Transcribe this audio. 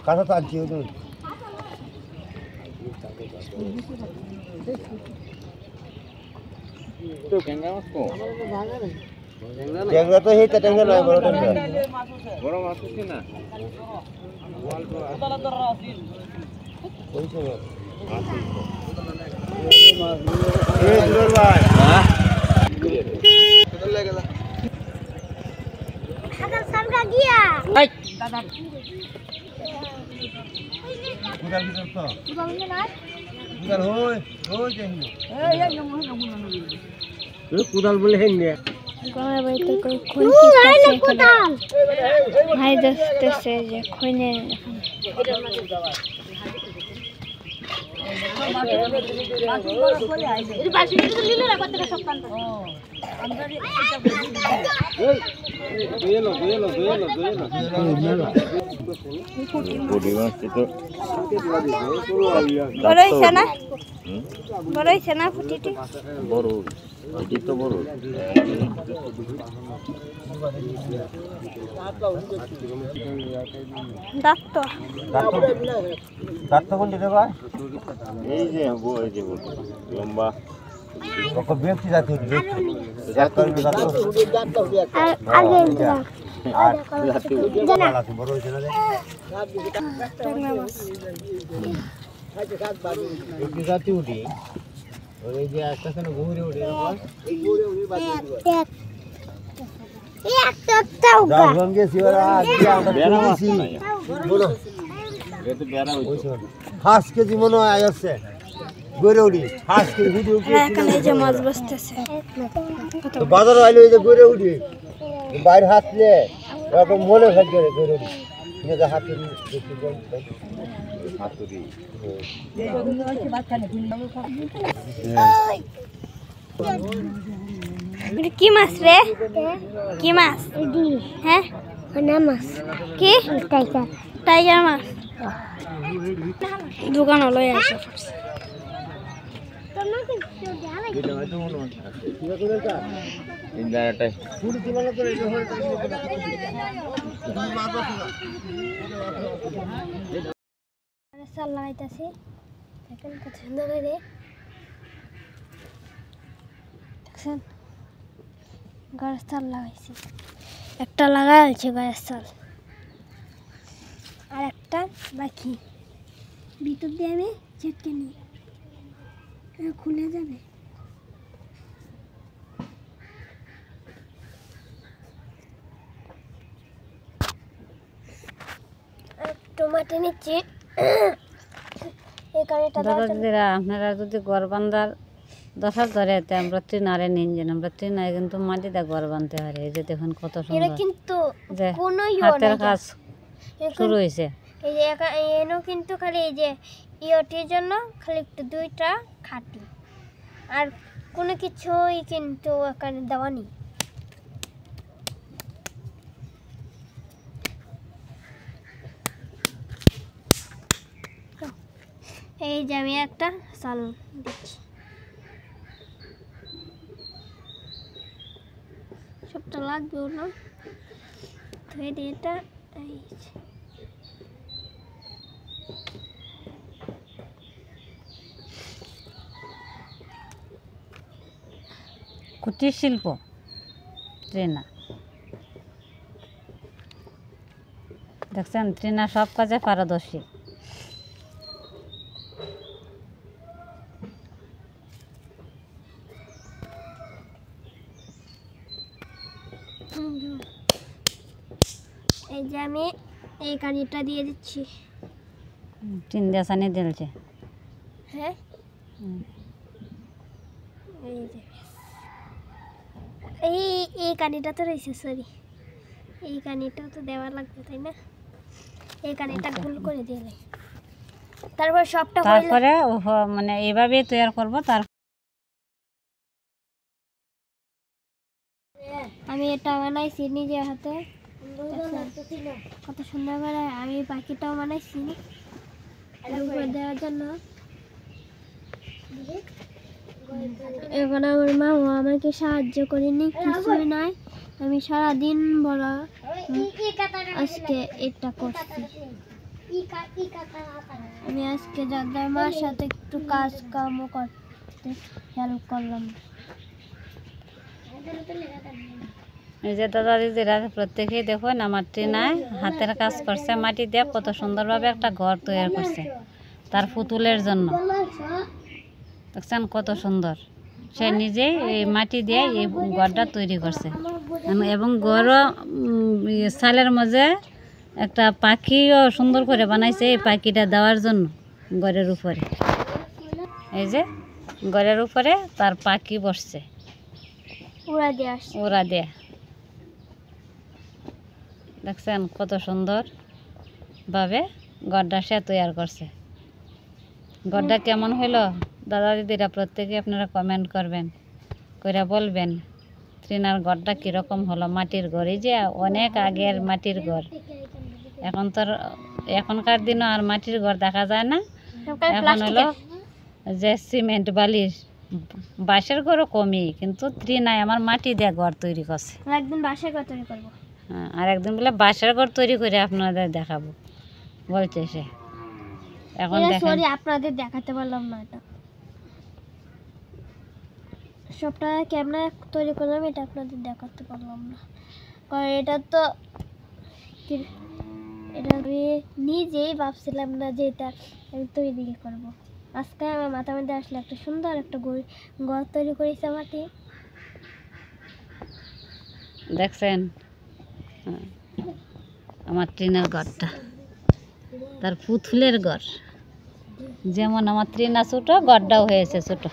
কাঁচা তো আনছি ট্যাংরা তো হেটা ট্যাংরা নয় বড় ট্যাংরা বড় মাছ আছে না ওই সময় এই দুলাল ভাই হ্যাঁ কত লাগলা হাজার সামনে গিয়া এই দাদা কুদাল কি করছ কুদাল না কুদাল হই হই যাই এই কুদাল বলে হেন নে গায়ে বাইতে কই খুনতে কুদাল ভাই দেখতেছে যে খুনে এই বাসি তো লিলে না কত সব কান আমরা এটা বডি মাছ তো বড় হইছে না ফুটিটি বড় এটি তো বড় দাঁত কোন দিতে ভাই এই যে লম্বা কত ব্যক্তি যাচ্ছে ডাক্তার আগে আর জানা বড় হইছে না এই জাতি উঠি ওই যে আকাশে ঘুরে উঠে এই ঘুরে উঠে বাজে একটাও রঙে সিওরা আজকে আমরা বেরাছি বলো এতে বেরা হইছে 5 কেজি মনে হয় আসছে ঘুরে উঠি 5 কেজি ভিডিও কি এখানে যে মাছ বসতেছে তো বাজার আইলো এই যে ঘুরে উঠি বাইরে হাতলে এরকম মনে থাকে ঘুরে উঠি নিয়ে যা হাতে দেখি বল হাতুড়ি কি মাছ রে কি মাছ হ্যাঁ না মাছ কি টাইগার মাছ দোকান লই আসে সাল লাগাইতেছি দেখেন কত সুন্দর করে দেখছেন গাছের সাল লাগাইছি একটা লাগাই আছে গাছের সাল আর একটা বাকি ভিতর দিয়ে আমি চেটকে নিই খুলে যাবে টমেটো নিচ্ছি আপনারা যদি গড় বান্ধার দশার ধরে আমরা ট্রেনারে নিন যেন আমরা ট্রেনারে কিন্তু মাটিতে গড় বাঁধতে পারি এই যে দেখুন কত সুন্দর কিন্তু যে হাতের কাজ শুরু হয়েছে এই যে এনো কিন্তু খালি এই যে ইয়টির জন্য খালি একটু দুইটা খাটি আর কোনো কিছুই কিন্তু এখানে দেওয়া নেই এই যে আমি একটা সাল দিচ্ছি সবটা লাগবে না ধুয়ে দিয়ে এটা এই কুটির শিল্প ট্রেনা দেখছেন ট্রেনা সব কাজে পারদর্শী এই যে আমি এই কানিটা দিয়ে দিচ্ছি তিন দেশানি দিলছে হ্যাঁ এই যে এই কানিটা তো রয়েছে সরি এই কানিটা তো দেওয়া লাগবে তাই না এই কানিটা গোল করে দিলে তারপর সবটা তারপরে মানে এইভাবে তৈরি করব তার আমি এটা বানাইছি নিজের হাতে কত সুন্দর করে আমি পাখিটাও বানাইছি উপরে দেওয়ার জন্য এখন আমার মা আমাকে সাহায্য করেনি কিছুই নাই আমি সারাদিন বড় আজকে এটা করছি। আমি আজকে দাদার মার সাথে একটু কাজ কাম করতে হেল্প করলাম। এই যে দাদা দিদিরা প্রত্যেকেই দেখুন আমার টিনায় হাতের কাজ করছে, মাটি দিয়ে কত সুন্দরভাবে একটা ঘর তৈরি করছে তার পুতুলের জন্য। দেখছেন কত সুন্দর, সে নিজেই এই মাটি দিয়ে এই ঘরটা তৈরি করছে। এবং ঘরও সালের মাঝে একটা পাখিও সুন্দর করে বানাইছে এই পাখিটা দেওয়ার জন্য ঘরের উপরে। এই যে ঘরের উপরে তার পাখি বসছে ওরা দিয়ে। দেখছেন কত সুন্দর ভাবে ঘরটা সে তৈরি করছে। ঘরটা কেমন হইলো দাদা দিদিরা প্রত্যেকে আপনারা কমেন্ট করবেন, করে বলবেন ট্রিনার ঘরটা কীরকম হলো। মাটির ঘর, এই যে অনেক আগের মাটির ঘর, এখনকার দিনও আর মাটির ঘর দেখা যায় না। এখন হলো যে সিমেন্ট বালির, বাঁশের ঘরও কমই, কিন্তু ট্রিনায় আমার মাটি দিয়ে ঘর তৈরি করছে। একদিন বাসায় ঘর তৈরি করবো। হ্যাঁ, আর একদিন বলে বাঁশের ঘর তৈরি করে আপনাদের দেখাবো বলছে সে। এখন সরি আপনাদের দেখাতে পারলাম না, এটা সবটা ক্যামেরা তৈরি করলাম, এটা আপনাদের দেখাতে পারলাম না, কারণ এটা তো এটা আমি নিজেই ভাবছিলাম না যে এটা আমি তৈরি করবো। আজকে আমার মাথার মধ্যে আসলে একটা সুন্দর একটা ঘর তৈরি করেছে মাটি। দেখছেন আমার ট্রিনার ঘরটা, তার পুতুলের ঘর। যেমন আমার ট্রিনা ছোট, ঘরটাও হয়েছে ছোট।